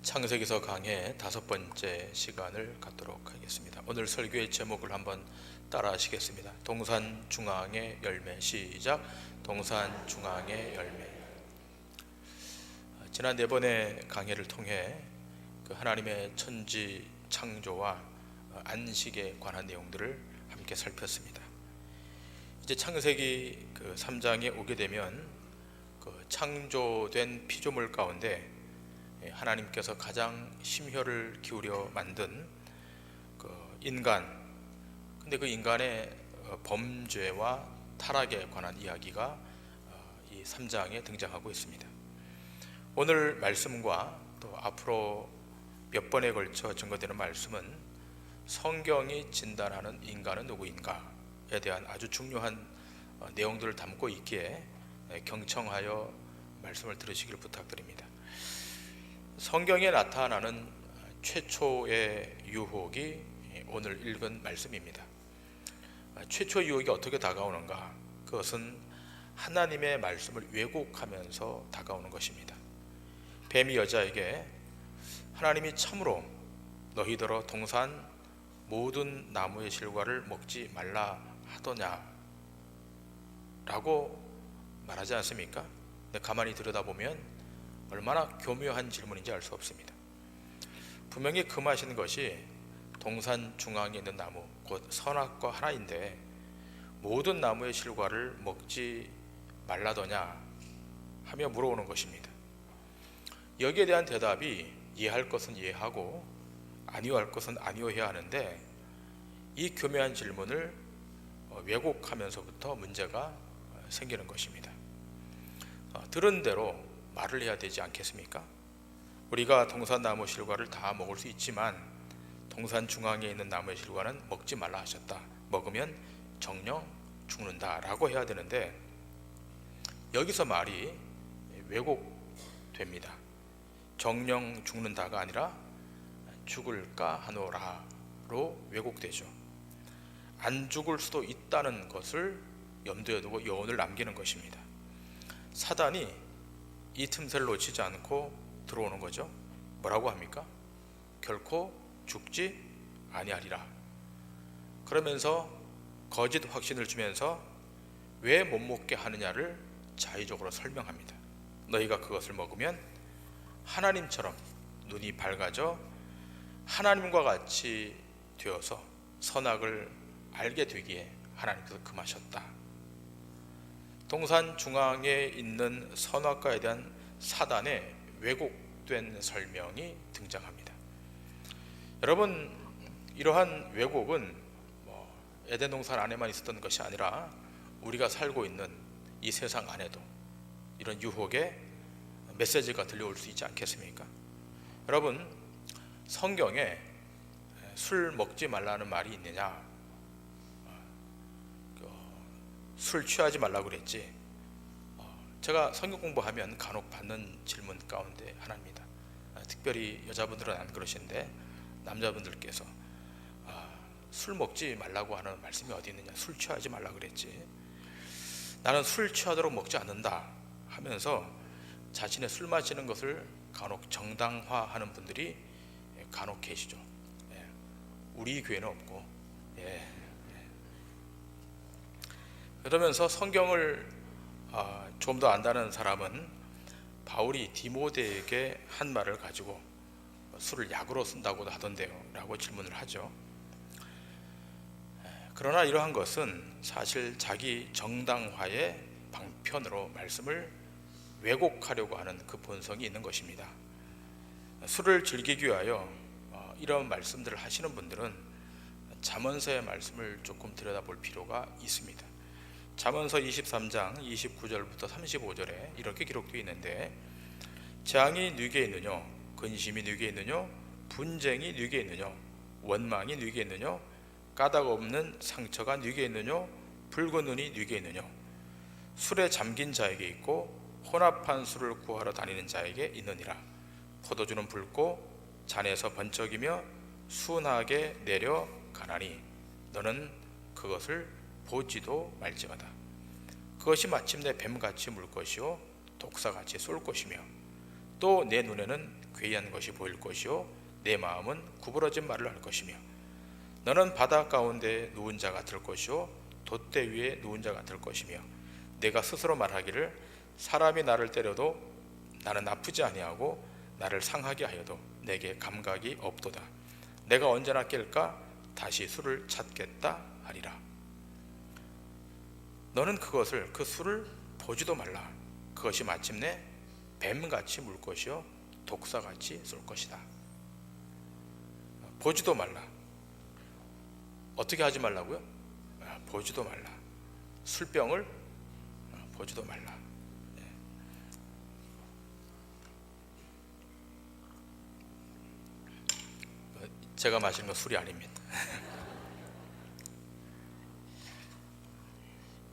창세기서 강의 5번째 시간을 갖도록 하겠습니다. 오늘 설교의 제목을 한번 따라 하시겠습니다. 동산 중앙의 열매. 시작. 동산 중앙의 열매. 지난 4번의 강의를 통해 하나님의 천지 창조와 안식에 관한 내용들을 함께 살폈습니다. 이제 창세기 3장에 오게 되면 창조된 피조물 가운데 하나님께서 가장 심혈을 기울여 만든 인간, 근데 그 인간의 범죄와 타락에 관한 이야기가 이 3장에 등장하고 있습니다. 오늘 말씀과 또 앞으로 몇 번에 걸쳐 증거되는 말씀은 성경이 진단하는 인간은 누구인가에 대한 아주 중요한 내용들을 담고 있기에 경청하여 말씀을 들으시길 부탁드립니다. 성경에 나타나는 최초의 유혹이 오늘 읽은 말씀입니다. 최초 유혹이 어떻게 다가오는가? 그것은 하나님의 말씀을 왜곡하면서 다가오는 것입니다. 뱀이 여자에게 하나님이 참으로 너희더러 동산 모든 나무의 실과를 먹지 말라 하더냐 라고 말하지 않습니까? 근데 가만히 들여다보면 얼마나 교묘한 질문인지 알 수 없습니다. 분명히 금하시는 것이 동산 중앙에 있는 나무, 곧 선악과 하나인데 모든 나무의 실과를 먹지 말라더냐 하며 물어오는 것입니다. 여기에 대한 대답이 이해할 것은 이해하고 아니오할 것은 아니오해야 하는데 이 교묘한 질문을 왜곡하면서부터 문제가 생기는 것입니다. 들은 대로 말을 해야 되지 않겠습니까? 우리가 동산 나무 실과를 다 먹을 수 있지만 동산 중앙에 있는 나무의 실과는 먹지 말라 하셨다. 먹으면 정령 죽는다 라고 해야 되는데 여기서 말이 왜곡됩니다. 정령 죽는다가 아니라 죽을까 하노라로 왜곡되죠. 안 죽을 수도 있다는 것을 염두에 두고 여운을 남기는 것입니다. 사단이 이 틈새를 놓치지 않고 들어오는 거죠. 뭐라고 합니까? 결코 죽지 아니하리라. 그러면서 거짓 확신을 주면서 왜 못 먹게 하느냐를 자의적으로 설명합니다. 너희가 그것을 먹으면 하나님처럼 눈이 밝아져 하나님과 같이 되어서 선악을 알게 되기에 하나님께서 금하셨다. 동산 중앙에 있는 선악과에 대한 사단의 왜곡된 설명이 등장합니다. 여러분, 이러한 왜곡은 에덴 동산 안에만 있었던 것이 아니라 우리가 살고 있는 이 세상 안에도 이런 유혹의 메시지가 들려올 수 있지 않겠습니까? 여러분, 성경에 술 먹지 말라는 말이 있느냐? 술 취하지 말라고 그랬지. 제가 성경 공부하면 간혹 받는 질문 가운데 하나입니다. 특별히 여자분들은 안 그러시는데 남자분들께서 술 먹지 말라고 하는 말씀이 어디 있느냐? 술 취하지 말라고 그랬지. 나는 술 취하도록 먹지 않는다 하면서 자신의 술 마시는 것을 간혹 정당화하는 분들이 간혹 계시죠. 우리 교회는 없고. 그러면서 성경을 좀 더 안다는 사람은 바울이 디모데에게 한 말을 가지고 술을 약으로 쓴다고도 하던데요 라고 질문을 하죠. 그러나 이러한 것은 사실 자기 정당화의 방편으로 말씀을 왜곡하려고 하는 그 본성이 있는 것입니다. 술을 즐기기 위하여 이런 말씀들을 하시는 분들은 잠언서의 말씀을 조금 들여다볼 필요가 있습니다. 잠언서 23장 29절부터 35절에 이렇게 기록되어 있는데 재앙이 네게 있느뇨? 근심이 네게 있느뇨? 분쟁이 네게 있느뇨? 원망이 네게 있느뇨? 까닭 없는 상처가 네게 있느뇨? 붉은 눈이 네게 있느뇨? 술에 잠긴 자에게 있고 혼합한 술을 구하러 다니는 자에게 있느니라. 포도주는 붉고 잔에서 번쩍이며 순하게 내려가나니 너는 그것을 보지도 말지어다. 그것이 마침내 뱀같이 물 것이요 독사같이 쏠 것이며 또 내 눈에는 괴이한 것이 보일 것이요 내 마음은 구부러진 말을 할 것이며 너는 바다 가운데 누운 자 같을 것이요 돛대 위에 누운 자 같을 것이며 내가 스스로 말하기를 사람이 나를 때려도 나는 아프지 아니하고 나를 상하게 하여도 내게 감각이 없도다. 내가 언제나 깰까 다시 술을 찾겠다 하리라. 너는 그 술을 보지도 말라. 그것이 마침내 뱀같이 물 것이요 독사같이 쏠 것이다. 보지도 말라. 어떻게 하지 말라고요? 보지도 말라. 술병을 보지도 말라. 제가 마시는 건 술이 아닙니다.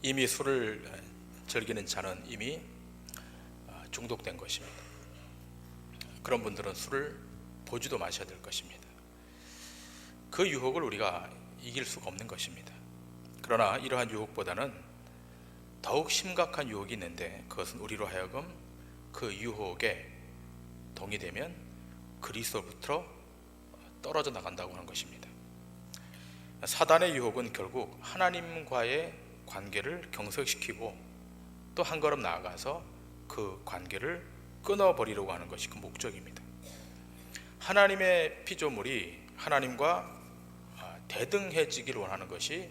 이미 술을 즐기는 자는 이미 중독된 것입니다. 그런 분들은 술을 보지도 마셔야 될 것입니다. 그 유혹을 우리가 이길 수가 없는 것입니다. 그러나 이러한 유혹보다는 더욱 심각한 유혹이 있는데 그것은 우리로 하여금 그 유혹에 동의되면 그리스도부터 떨어져 나간다고 하는 것입니다. 사단의 유혹은 결국 하나님과의 관계를 경색시키고 또 한 걸음 나아가서 그 관계를 끊어버리려고 하는 것이 그 목적입니다. 하나님의 피조물이 하나님과 대등해지기를 원하는 것이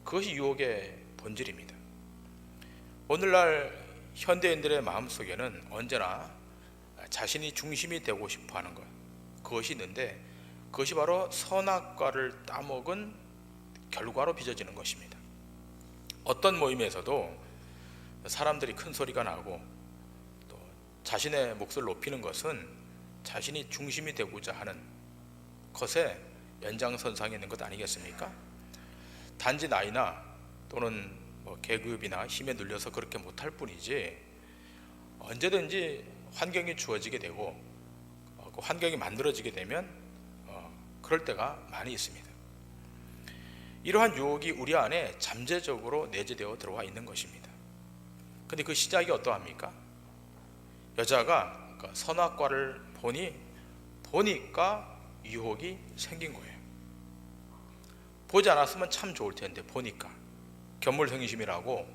그것이 유혹의 본질입니다. 오늘날 현대인들의 마음속에는 언제나 자신이 중심이 되고 싶어하는 것, 그것이 있는데 그것이 바로 선악과를 따먹은 결과로 빚어지는 것입니다. 어떤 모임에서도 사람들이 큰 소리가 나고 또 자신의 몫을 높이는 것은 자신이 중심이 되고자 하는 것에 연장선상에 있는 것 아니겠습니까? 단지 나이나 또는 계급이나 힘에 눌려서 그렇게 못할 뿐이지 언제든지 환경이 주어지게 되고 그 환경이 만들어지게 되면 그럴 때가 많이 있습니다. 이러한 유혹이 우리 안에 잠재적으로 내재되어 들어와 있는 것입니다. 근데 그 시작이 어떠합니까? 여자가 선악과를 보니까 유혹이 생긴 거예요. 보지 않았으면 참 좋을 텐데 보니까 견물생심이라고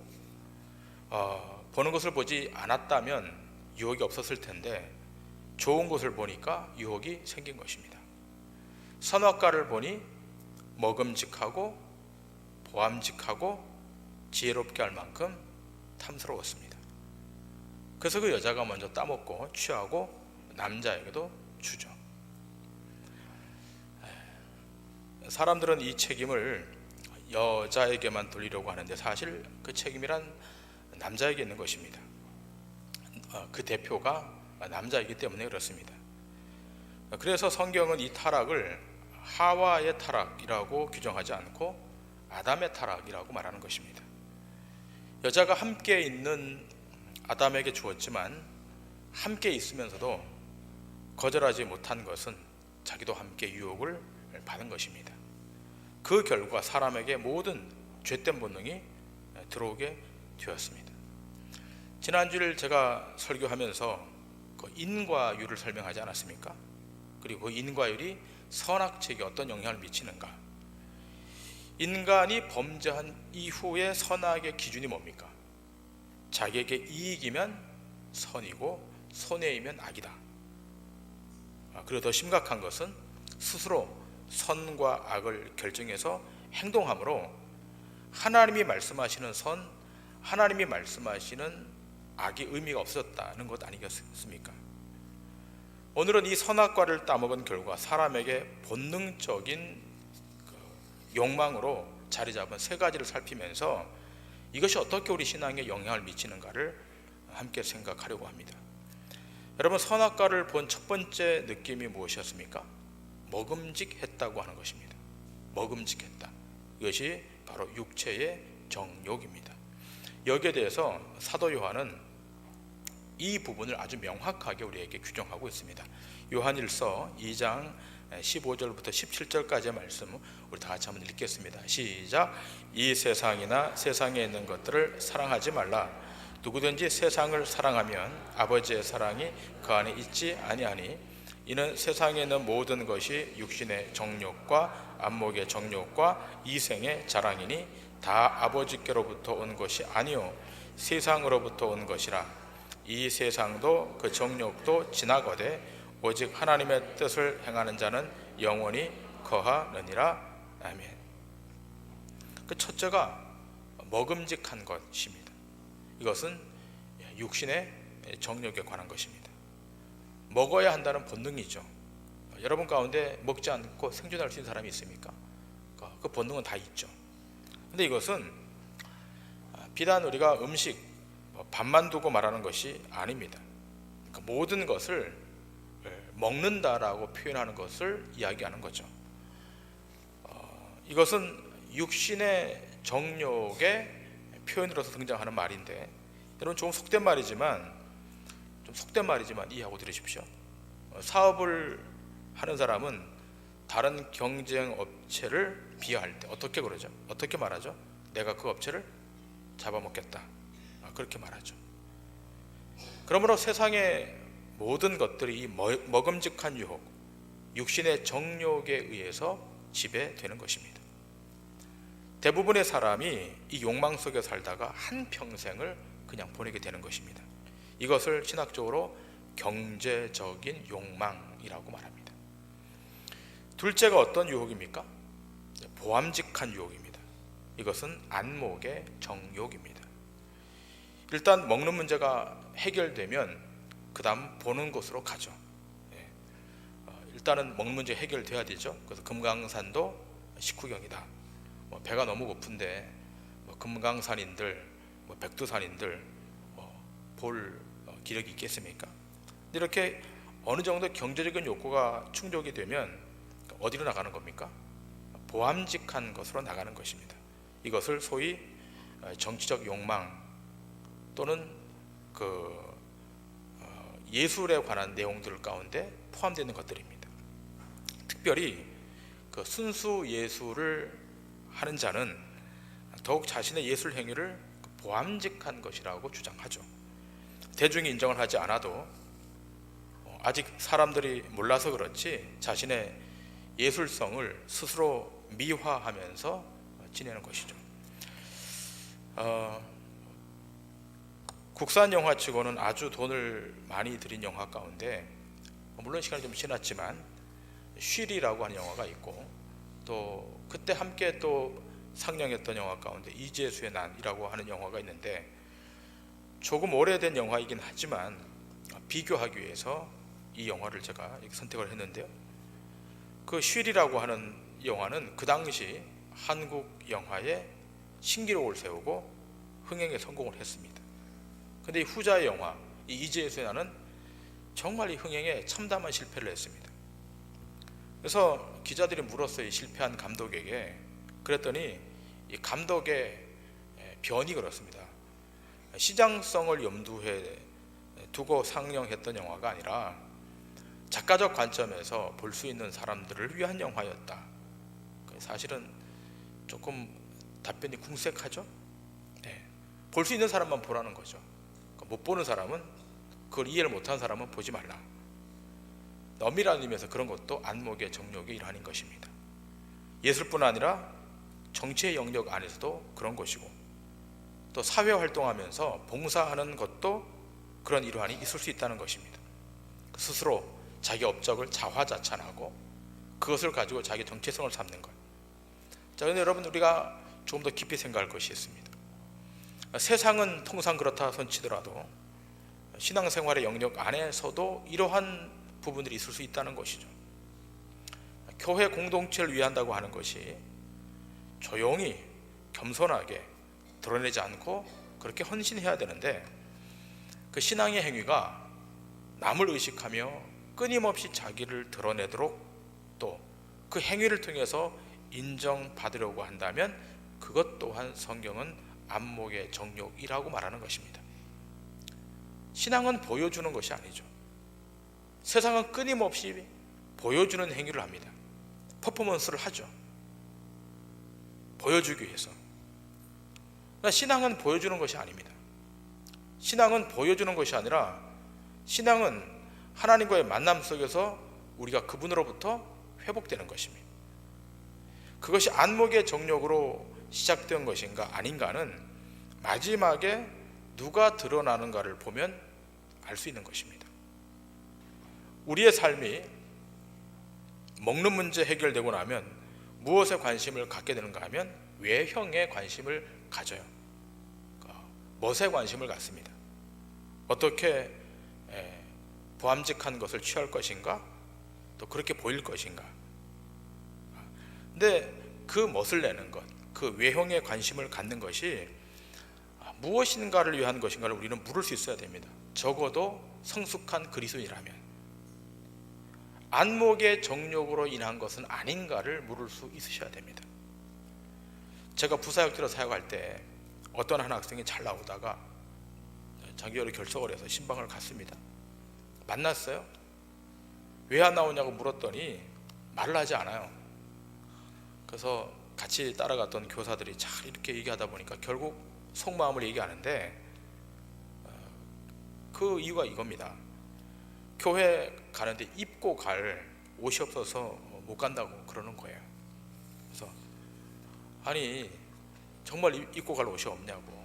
보는 것을 보지 않았다면 유혹이 없었을 텐데 좋은 것을 보니까 유혹이 생긴 것입니다. 선악과를 보니 먹음직하고 보암직하고 지혜롭게 할 만큼 탐스러웠습니다. 그래서 그 여자가 먼저 따먹고 취하고 남자에게도 주죠. 사람들은 이 책임을 여자에게만 돌리려고 하는데 사실 그 책임이란 남자에게 있는 것입니다. 그 대표가 남자이기 때문에 그렇습니다. 그래서 성경은 이 타락을 하와의 타락이라고 규정하지 않고 아담의 타락이라고 말하는 것입니다. 여자가 함께 있는 아담에게 주었지만 함께 있으면서도 거절하지 못한 것은 자기도 함께 유혹을 받은 것입니다. 그 결과 사람에게 모든 죄된 본능이 들어오게 되었습니다. 지난주를 제가 설교하면서 그 인과율을 설명하지 않았습니까? 그리고 그 인과율이 선악책에 어떤 영향을 미치는가? 인간이 범죄한 이후의 선악의 기준이 뭡니까? 자기에게 이익이면 선이고 손해이면 악이다. 그리고 더 심각한 것은 스스로 선과 악을 결정해서 행동함으로 하나님이 말씀하시는 선, 하나님이 말씀하시는 악이 의미가 없었다는 것 아니겠습니까? 오늘은 이 선악과를 따먹은 결과 사람에게 본능적인 욕망으로 자리 잡은 세 가지를 살피면서 이것이 어떻게 우리 신앙에 영향을 미치는가를 함께 생각하려고 합니다. 여러분, 선악과를 본 첫 번째 느낌이 무엇이었습니까? 먹음직했다고 하는 것입니다. 먹음직했다. 이것이 바로 육체의 정욕입니다. 여기에 대해서 사도 요한은 이 부분을 아주 명확하게 우리에게 규정하고 있습니다. 요한일서 2장 15절부터 17절까지의 말씀 우리 다 같이 한번 읽겠습니다. 시작. 이 세상이나 세상에 있는 것들을 사랑하지 말라. 누구든지 세상을 사랑하면 아버지의 사랑이 그 안에 있지 아니하니 이는 세상에 있는 모든 것이 육신의 정욕과 안목의 정욕과 이생의 자랑이니 다 아버지께로부터 온 것이 아니요 세상으로부터 온 것이라. 이 세상도 그 정욕도 지나거되 오직 하나님의 뜻을 행하는 자는 영원히 거하느니라. 아멘. 그 첫째가 먹음직한 것입니다. 이것은 육신의 정욕에 관한 것입니다. 먹어야 한다는 본능이죠. 여러분 가운데 먹지 않고 생존할 수 있는 사람이 있습니까? 그 본능은 다 있죠. 근데 이것은 비단 우리가 음식, 밥만 두고 말하는 것이 아닙니다. 그러니까 모든 것을 먹는다라고 표현하는 것을 이야기하는 거죠. 이것은 육신의 정욕의 표현으로서 등장하는 말인데, 여러분 조금 속된 말이지만 이해하고 들으십시오. 사업을 하는 사람은 다른 경쟁 업체를 비하할 때 어떻게 그러죠? 어떻게 말하죠? 내가 그 업체를 잡아먹겠다, 그렇게 말하죠. 그러므로 세상의 모든 것들이 이 먹음직한 유혹, 육신의 정욕에 의해서 지배되는 것입니다. 대부분의 사람이 이 욕망 속에 살다가 한 평생을 그냥 보내게 되는 것입니다. 이것을 신학적으로 경제적인 욕망이라고 말합니다. 둘째가 어떤 유혹입니까? 보암직한 유혹입니다. 이것은 안목의 정욕입니다. 일단 먹는 문제가 해결되면 그 다음 보는 곳으로 가죠. 일단은 먹는 문제 해결돼야 되죠. 그래서 금강산도 식후경이다. 배가 너무 고픈데 금강산인들, 백두산인들 볼 기력이 있겠습니까? 근데 이렇게 어느 정도 경제적인 욕구가 충족이 되면 어디로 나가는 겁니까? 보암직한 것으로 나가는 것입니다. 이것을 소위 정치적 욕망 또는 예술에 관한 내용들 가운데 포함되는 것들입니다. 특별히 순수 예술을 하는 자는 더욱 자신의 예술 행위를 보암직한 것이라고 주장하죠. 대중이 인정을 하지 않아도 아직 사람들이 몰라서 그렇지 자신의 예술성을 스스로 미화하면서 지내는 것이죠. 국산 영화치고는 아주 돈을 많이 들인 영화 가운데, 물론 시간이 좀 지났지만 쉬리라고 하는 영화가 있고, 또 그때 함께 또 상영했던 영화 가운데 이재수의 난이라고 하는 영화가 있는데, 조금 오래된 영화이긴 하지만 비교하기 위해서 이 영화를 제가 선택을 했는데요. 그 쉬리라고 하는 영화는 그 당시 한국 영화의 신기록을 세우고 흥행에 성공을 했습니다. 근데 이 후자의 영화, 이 이재수의 난은 정말 이 흥행에 참담한 실패를 했습니다. 그래서 기자들이 물었어요, 이 실패한 감독에게. 그랬더니 이 감독의 변이 그렇습니다. 시장성을 염두에 두고 상영했던 영화가 아니라 작가적 관점에서 볼 수 있는 사람들을 위한 영화였다. 사실은 조금 답변이 궁색하죠? 볼 수 있는 사람만 보라는 거죠. 못 보는 사람은, 그걸 이해를 못하는 사람은 보지 말라. 엄밀한 의미에서 그런 것도 안목의 정욕의 일환인 것입니다. 예술뿐 아니라 정치의 영역 안에서도 그런 것이고, 또 사회활동하면서 봉사하는 것도 그런 일환이 있을 수 있다는 것입니다. 스스로 자기 업적을 자화자찬하고 그것을 가지고 자기 정체성을 삼는 것. 자, 그런데 여러분, 우리가 조금 더 깊이 생각할 것이 있습니다. 세상은 통상 그렇다 손치더라도 신앙생활의 영역 안에서도 이러한 부분들이 있을 수 있다는 것이죠. 교회 공동체를 위한다고 하는 것이 조용히 겸손하게 드러내지 않고 그렇게 헌신해야 되는데, 그 신앙의 행위가 남을 의식하며 끊임없이 자기를 드러내도록 또 그 행위를 통해서 인정받으려고 한다면 그것 또한 성경은 안목의 정욕이라고 말하는 것입니다. 신앙은 보여주는 것이 아니죠. 세상은 끊임없이 보여주는 행위를 합니다. 퍼포먼스를 하죠. 보여주기 위해서. 그러나 신앙은 보여주는 것이 아닙니다. 신앙은 보여주는 것이 아니라 신앙은 하나님과의 만남 속에서 우리가 그분으로부터 회복되는 것입니다. 그것이 안목의 정욕으로 시작된 것인가 아닌가는 마지막에 누가 드러나는가를 보면 알 수 있는 것입니다. 우리의 삶이 먹는 문제 해결되고 나면 무엇에 관심을 갖게 되는가 하면 외형에 관심을 가져요. 멋에 관심을 갖습니다. 어떻게 보암직한 것을 취할 것인가, 또 그렇게 보일 것인가. 근데 그 멋을 내는 것, 그 외형에 관심을 갖는 것이 무엇인가를 위한 것인가를 우리는 물을 수 있어야 됩니다. 적어도 성숙한 그리스도인이라면 안목의 정욕으로 인한 것은 아닌가를 물을 수 있으셔야 됩니다. 제가 부사역지로 사역할 때 어떤 한 학생이 잘 나오다가 장기적으로 결석을 해서 신방을 갔습니다. 만났어요. 왜 안 나오냐고 물었더니 말을 하지 않아요. 그래서 같이 따라갔던 교사들이 잘 이렇게 얘기하다 보니까 결국 속마음을 얘기하는데 그 이유가 이겁니다. 교회 가는데 입고 갈 옷이 없어서 못 간다고 그러는 거예요. 그래서 아니 정말 입고 갈 옷이 없냐고.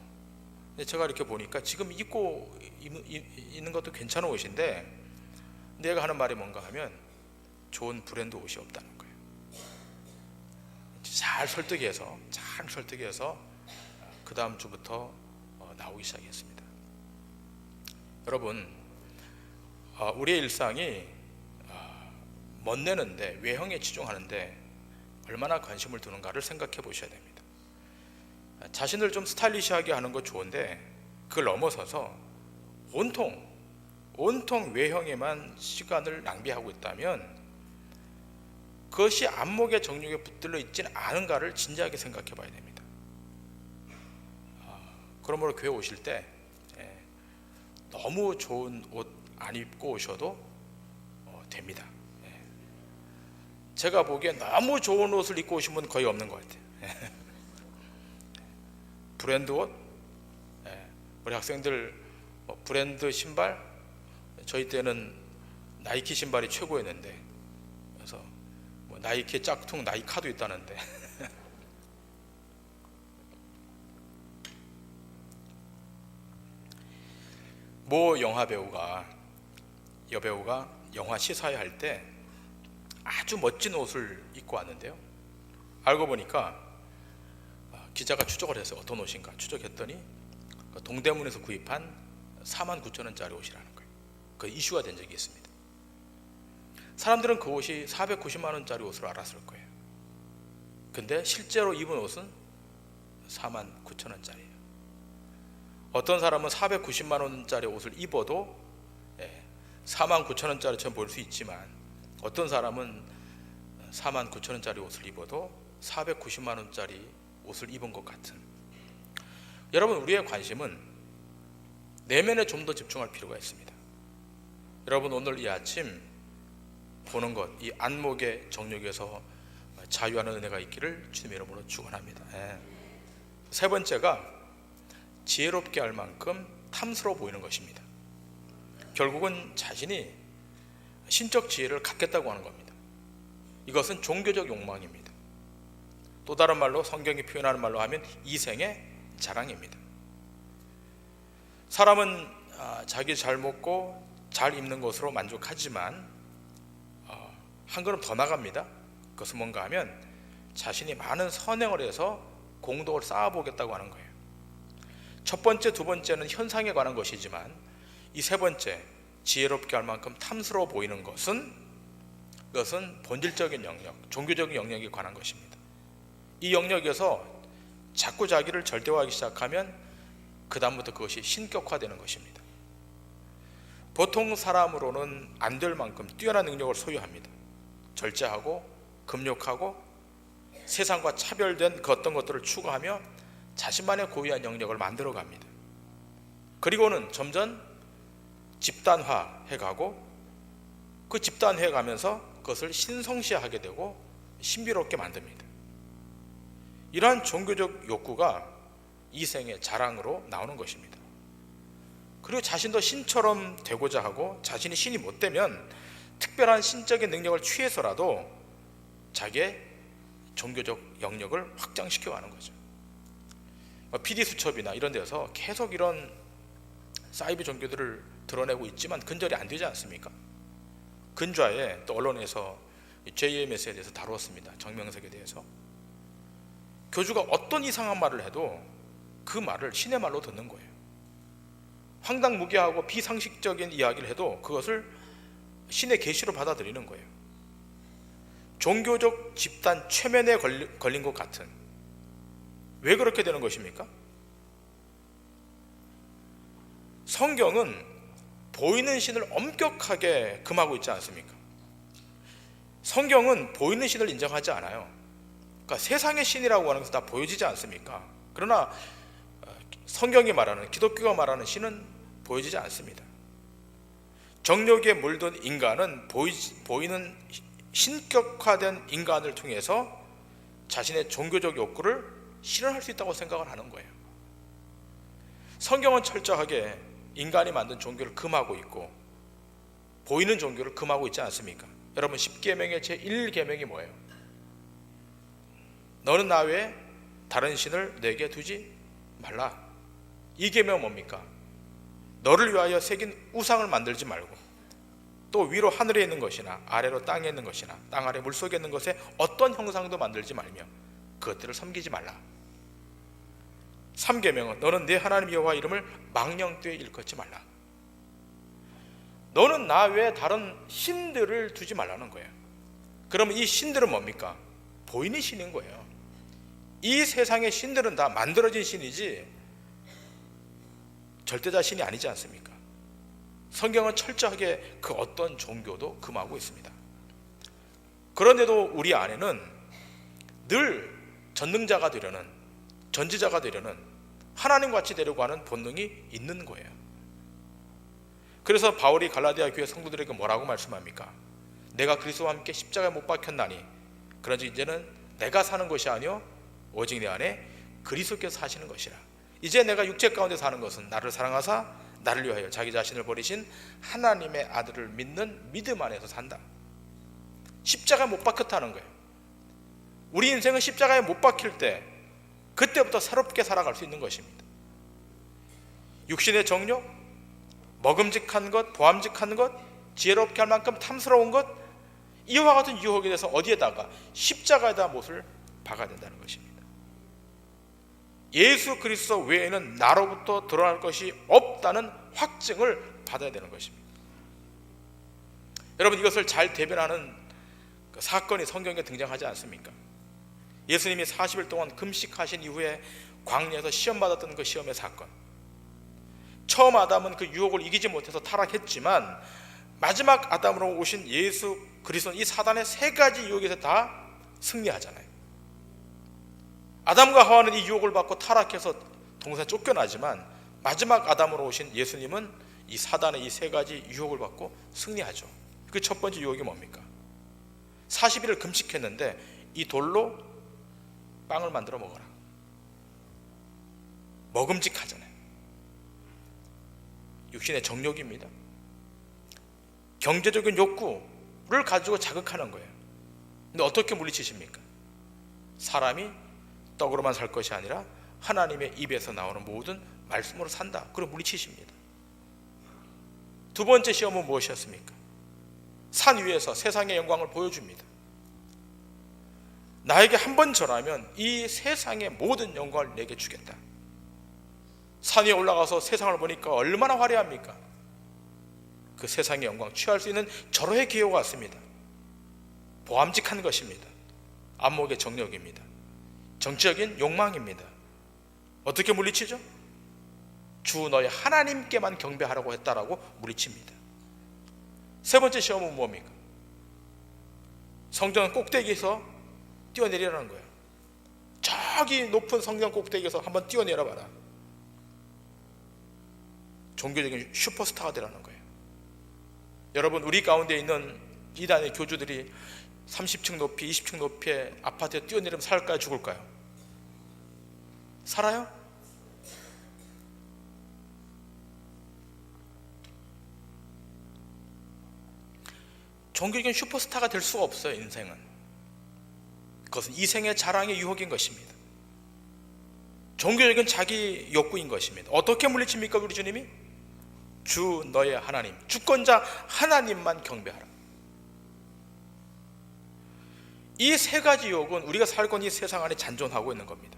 근데 제가 이렇게 보니까 지금 입고 있는 것도 괜찮은 옷인데 내가 하는 말이 뭔가 하면 좋은 브랜드 옷이 없다는 거예요. 잘 설득해서 그 다음 주부터 나오기 시작했습니다. 여러분, 우리의 일상이 멋내는데, 외형에 치중하는데 얼마나 관심을 두는가를 생각해 보셔야 됩니다. 자신을 좀 스타일리시하게 하는 거 좋은데 그걸 넘어서서 온통 외형에만 시간을 낭비하고 있다면 그것이 안목의 정욕에 붙들려 있지는 않은가를 진지하게 생각해 봐야 됩니다. 그러므로 교회 오실 때 너무 좋은 옷 안 입고 오셔도 됩니다. 제가 보기엔 너무 좋은 옷을 입고 오신 분 거의 없는 것 같아요. 브랜드 옷, 우리 학생들 브랜드 신발, 저희 때는 나이키 신발이 최고였는데, 그래서 나이키 짝퉁 나이카도 있다는데 모 여배우가 영화 시사회 할 때 아주 멋진 옷을 입고 왔는데요, 알고 보니까 기자가 추적을 해서 어떤 옷인가 추적했더니 동대문에서 구입한 49,000원짜리 옷이라는 거예요. 그 이슈가 된 적이 있습니다. 사람들은 그 옷이 490만 원짜리 옷으로 알았을 거예요. 근데 실제로 입은 옷은 49,000원짜리예요. 어떤 사람은 490만 원짜리 옷을 입어도 49,000원짜리처럼 보일 수 있지만, 어떤 사람은 49,000원짜리 옷을 입어도 490만 원짜리 옷을 입은 것 같은. 여러분, 우리의 관심은 내면에 좀 더 집중할 필요가 있습니다. 여러분, 오늘 이 아침 보는 것, 이 안목의 정욕에서 자유하는 은혜가 있기를 주님의 이름으로 축원합니다. 세 번째가 지혜롭게 할 만큼 탐스러워 보이는 것입니다. 결국은 자신이 신적 지혜를 갖겠다고 하는 겁니다. 이것은 종교적 욕망입니다. 또 다른 말로, 성경이 표현하는 말로 하면 이생의 자랑입니다. 사람은 자기 잘 먹고 잘 입는 것으로 만족하지만 한 걸음 더 나갑니다. 그것은 뭔가 하면 자신이 많은 선행을 해서 공덕을 쌓아보겠다고 하는 거예요. 첫 번째, 두 번째는 현상에 관한 것이지만 이 세 번째, 지혜롭게 할 만큼 탐스러워 보이는 것은, 그것은 본질적인 영역, 종교적인 영역에 관한 것입니다. 이 영역에서 자꾸 자기를 절대화하기 시작하면 그 다음부터 그것이 신격화되는 것입니다. 보통 사람으로는 안 될 만큼 뛰어난 능력을 소유합니다. 절제하고 금욕하고 세상과 차별된 그 어떤 것들을 추구하며 자신만의 고유한 영역을 만들어 갑니다. 그리고는 점점 집단화해가고, 그 집단화해가면서 그것을 신성시하게 되고 신비롭게 만듭니다. 이러한 종교적 욕구가 이생의 자랑으로 나오는 것입니다. 그리고 자신도 신처럼 되고자 하고 자신이 신이 못 되면 특별한 신적인 능력을 취해서라도 자기의 종교적 영역을 확장시켜 가는 거죠. PD 수첩이나 이런 데서 계속 이런 사이비 종교들을 드러내고 있지만 근절이 안 되지 않습니까? 근좌에 또 언론에서 JMS에 대해서 다루었습니다. 정명석에 대해서. 교주가 어떤 이상한 말을 해도 그 말을 신의 말로 듣는 거예요. 황당무계하고 비상식적인 이야기를 해도 그것을 신의 계시로 받아들이는 거예요. 종교적 집단 최면에 걸린 것 같은. 왜 그렇게 되는 것입니까? 성경은 보이는 신을 엄격하게 금하고 있지 않습니까? 성경은 보이는 신을 인정하지 않아요. 그러니까 세상의 신이라고 하는 것은 다 보여지지 않습니까? 그러나 성경이 말하는, 기독교가 말하는 신은 보여지지 않습니다. 정욕에 물든 인간은 보이는 신격화된 인간을 통해서 자신의 종교적 욕구를 실현할 수 있다고 생각을 하는 거예요. 성경은 철저하게 인간이 만든 종교를 금하고 있고 보이는 종교를 금하고 있지 않습니까? 여러분, 10계명의 제1계명이 뭐예요? 너는 나 외에 다른 신을 내게 두지 말라. 이 계명은 뭡니까? 너를 위하여 새긴 우상을 만들지 말고, 또 위로 하늘에 있는 것이나 아래로 땅에 있는 것이나 땅 아래 물속에 있는 것에 어떤 형상도 만들지 말며 그것들을 섬기지 말라. 3계명은 너는 내 하나님 여호와 이름을 망령되이 일컫지 말라. 너는 나 외에 다른 신들을 두지 말라는 거예요. 그러면 이 신들은 뭡니까? 보이는 신인 거예요. 이 세상의 신들은 다 만들어진 신이지 절대자 신이 아니지 않습니까? 성경은 철저하게 그 어떤 종교도 금하고 있습니다. 그런데도 우리 안에는 늘 전능자가 되려는, 전지자가 되려는, 하나님같이 되려고 하는 본능이 있는 거예요. 그래서 바울이 갈라디아 교회 성도들에게 뭐라고 말씀합니까? 내가 그리스도와 함께 십자가에 못 박혔나니 그런즉 이제는 내가 사는 것이 아니요 오직 내 안에 그리스도께서 사시는 것이라. 이제 내가 육체 가운데 사는 것은 나를 사랑하사 나를 위하여 자기 자신을 버리신 하나님의 아들을 믿는 믿음 안에서 산다. 십자가에 못 박혔다는 거예요. 우리 인생은 십자가에 못 박힐 때 그때부터 새롭게 살아갈 수 있는 것입니다. 육신의 정욕, 먹음직한 것, 보암직한 것, 지혜롭게 할 만큼 탐스러운 것, 이와 같은 유혹에 대해서 어디에다가? 십자가에다 못을 박아야 된다는 것입니다. 예수 그리스도 외에는 나로부터 드러날 것이 없다는 확증을 받아야 되는 것입니다. 여러분, 이것을 잘 대변하는 그 사건이 성경에 등장하지 않습니까? 예수님이 40일 동안 금식하신 이후에 광야에서 시험받았던 그 시험의 사건. 처음 아담은 그 유혹을 이기지 못해서 타락했지만 마지막 아담으로 오신 예수 그리스도는 이 사단의 세 가지 유혹에서 다 승리하잖아요. 아담과 하와는 이 유혹을 받고 타락해서 동산에 쫓겨나지만 마지막 아담으로 오신 예수님은 이 사단의 이 세 가지 유혹을 받고 승리하죠. 그 첫 번째 유혹이 뭡니까? 40일을 금식했는데 이 돌로 빵을 만들어 먹어라. 먹음직하잖아요. 육신의 정욕입니다. 경제적인 욕구를 가지고 자극하는 거예요. 근데 어떻게 물리치십니까? 사람이 떡으로만 살 것이 아니라 하나님의 입에서 나오는 모든 말씀으로 산다. 그리고 물리치십니다. 두 번째 시험은 무엇이었습니까? 산 위에서 세상의 영광을 보여줍니다. 나에게 한 번 절하면 이 세상의 모든 영광을 내게 주겠다. 산 위에 올라가서 세상을 보니까 얼마나 화려합니까? 그 세상의 영광 취할 수 있는 절호의 기회가 왔습니다. 보암직한 것입니다. 안목의 정력입니다. 정치적인 욕망입니다. 어떻게 물리치죠? 주 너희 하나님께만 경배하라고 했다라고 물리칩니다. 세 번째 시험은 뭡니까? 성전 꼭대기에서 뛰어내리라는 거예요. 저기 높은 성전 꼭대기에서 한번 뛰어내려 봐라. 종교적인 슈퍼스타가 되라는 거예요. 여러분, 우리 가운데 있는 이단의 교주들이 30층 높이, 20층 높이의 아파트에 뛰어내리면 살까요, 죽을까요? 살아요? 종교적인 슈퍼스타가 될 수가 없어요. 인생은 그것은 이생의 자랑의 유혹인 것입니다. 종교적인 자기 욕구인 것입니다. 어떻게 물리칩니까? 우리 주님이 주 너의 하나님, 주권자 하나님만 경배하라. 이 세 가지 유혹은 우리가 살고 있는 이 세상 안에 잔존하고 있는 겁니다.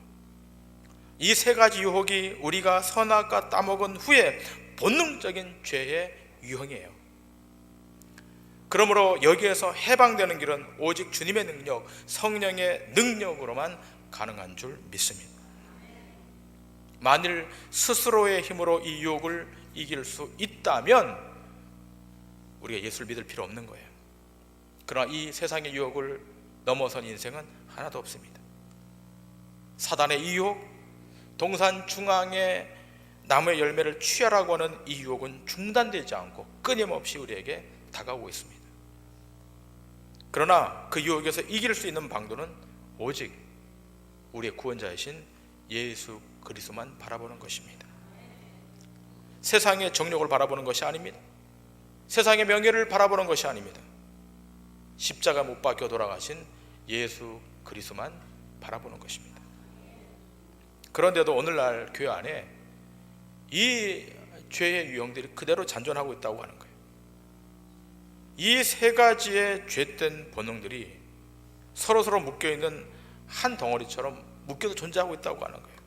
이 세 가지 유혹이 우리가 선악과 따먹은 후에 본능적인 죄의 유형이에요. 그러므로 여기에서 해방되는 길은 오직 주님의 능력, 성령의 능력으로만 가능한 줄 믿습니다. 만일 스스로의 힘으로 이 유혹을 이길 수 있다면 우리가 예수를 믿을 필요 없는 거예요. 그러나 이 세상의 유혹을 넘어선 인생은 하나도 없습니다. 사단의 이 유혹, 동산 중앙의 나무의 열매를 취하라고 하는 이 유혹은 중단되지 않고 끊임없이 우리에게 다가오고 있습니다. 그러나 그 유혹에서 이길 수 있는 방도는 오직 우리의 구원자이신 예수 그리스도만 바라보는 것입니다. 세상의 정욕을 바라보는 것이 아닙니다. 세상의 명예를 바라보는 것이 아닙니다. 십자가 못 박혀 돌아가신 예수 그리스도만 바라보는 것입니다. 그런데도 오늘날 교회 안에 이 죄의 유형들이 그대로 잔존하고 있다고 하는 거예요. 이 세 가지의 죄된 본능들이 서로서로 묶여있는 한 덩어리처럼 묶여서 존재하고 있다고 하는 거예요.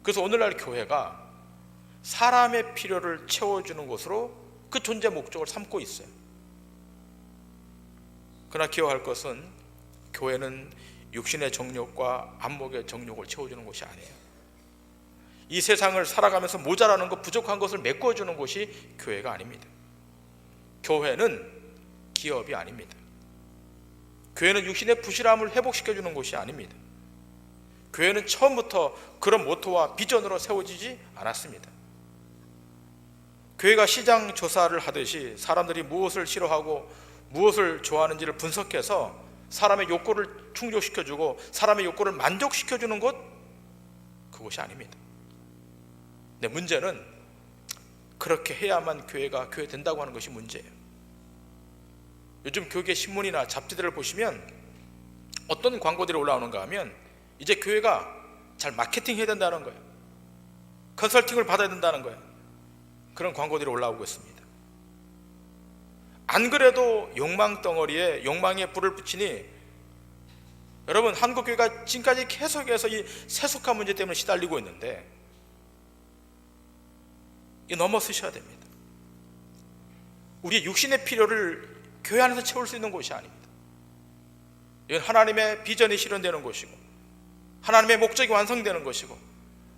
그래서 오늘날 교회가 사람의 필요를 채워주는 곳으로 그 존재 목적을 삼고 있어요. 그러나 기억할 것은 교회는 육신의 정욕과 안목의 정욕을 채워주는 곳이 아니에요. 이 세상을 살아가면서 모자라는 것, 부족한 것을 메꿔주는 곳이 교회가 아닙니다. 교회는 기업이 아닙니다. 교회는 육신의 부실함을 회복시켜주는 곳이 아닙니다. 교회는 처음부터 그런 모토와 비전으로 세워지지 않았습니다. 교회가 시장 조사를 하듯이 사람들이 무엇을 싫어하고 무엇을 좋아하는지를 분석해서 사람의 욕구를 충족시켜주고 사람의 욕구를 만족시켜주는 곳, 그곳이 아닙니다. 근데 문제는 그렇게 해야만 교회가 교회 된다고 하는 것이 문제예요. 요즘 교계 신문이나 잡지들을 보시면 어떤 광고들이 올라오는가 하면 이제 교회가 잘 마케팅해야 된다는 거예요. 컨설팅을 받아야 된다는 거예요. 그런 광고들이 올라오고 있습니다. 안 그래도 욕망 덩어리에 욕망에 불을 붙이니 여러분, 한국교회가 지금까지 계속해서 이 세속화 문제 때문에 시달리고 있는데 이 넘어서셔야 됩니다. 우리의 육신의 필요를 교회 안에서 채울 수 있는 곳이 아닙니다. 이건 하나님의 비전이 실현되는 곳이고 하나님의 목적이 완성되는 것이고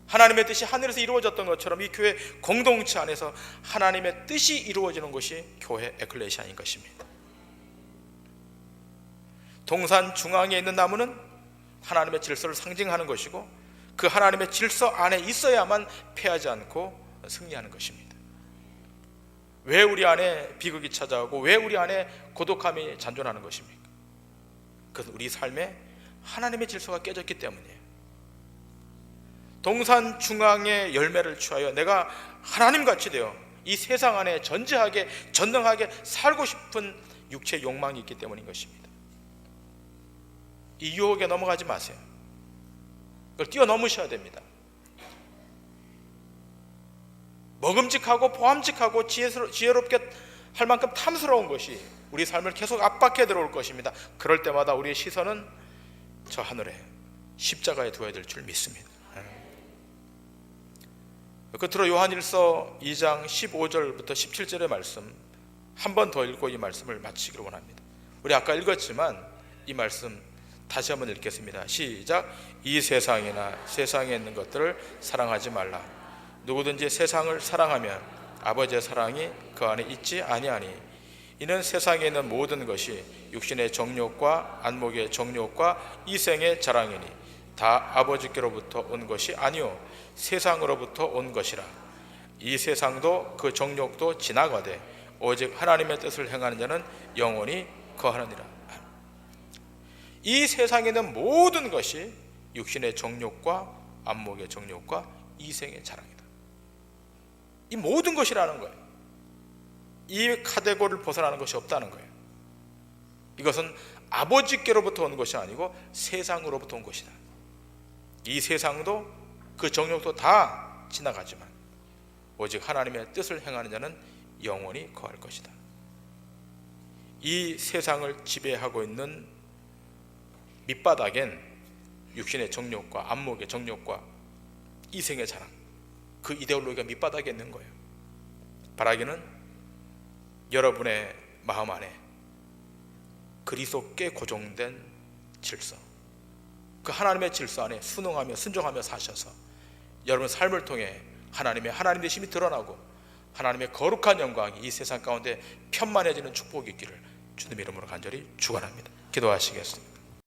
하나님의 뜻이 하늘에서 이루어졌던 것처럼 이 교회 공동체 안에서 하나님의 뜻이 이루어지는 것이 교회 에클레시아인 것입니다. 동산 중앙에 있는 나무는 하나님의 질서를 상징하는 것이고 그 하나님의 질서 안에 있어야만 패하지 않고 승리하는 것입니다. 왜 우리 안에 비극이 찾아오고 왜 우리 안에 고독함이 잔존하는 것입니까? 그것은 우리 삶에 하나님의 질서가 깨졌기 때문이에요. 동산 중앙의 열매를 취하여 내가 하나님같이 되어 이 세상 안에 전지하게 전능하게 살고 싶은 육체의 욕망이 있기 때문인 것입니다. 이 유혹에 넘어가지 마세요. 그걸 뛰어넘으셔야 됩니다. 먹음직하고 보암직하고 지혜롭게 할 만큼 탐스러운 것이 우리 삶을 계속 압박해 들어올 것입니다. 그럴 때마다 우리의 시선은 저 하늘에 십자가에 두어야 될 줄 믿습니다. 끝으로 요한일서 2장 15절부터 17절의 말씀 한 번 더 읽고 이 말씀을 마치기를 원합니다. 우리 아까 읽었지만 이 말씀 다시 한번 읽겠습니다. 시작. 이 세상이나 세상에 있는 것들을 사랑하지 말라. 누구든지 세상을 사랑하면 아버지의 사랑이 그 안에 있지 아니하니 이는 세상에 있는 모든 것이 육신의 정욕과 안목의 정욕과 이생의 자랑이니 다 아버지께로부터 온 것이 아니요 세상으로부터 온 것이라. 이 세상도 그 정욕도 지나가되 오직 하나님의 뜻을 행하는 자는 영원히 거하느니라. 이 세상에 있는 모든 것이 육신의 정욕과 안목의 정욕과 이생의 자랑이다. 이 모든 것이라는 거예요. 이 카테고리를 벗어나는 것이 없다는 거예요. 이것은 아버지께로부터 온 것이 아니고 세상으로부터 온 것이다. 이 세상도 그 정욕도 다 지나가지만 오직 하나님의 뜻을 행하는 자는 영원히 거할 것이다. 이 세상을 지배하고 있는 밑바닥엔 육신의 정욕과 안목의 정욕과 이생의 자랑, 그 이데올로기가 밑바닥에 있는 거예요. 바라기는 여러분의 마음 안에 그리스도께 고정된 질서, 그 하나님의 질서 안에 순응하며 순종하며 사셔서 여러분 삶을 통해 하나님 되심이 드러나고 하나님의 거룩한 영광이 이 세상 가운데 편만해지는 축복이 있기를 주님 이름으로 간절히 축원합니다. 기도하시겠습니다.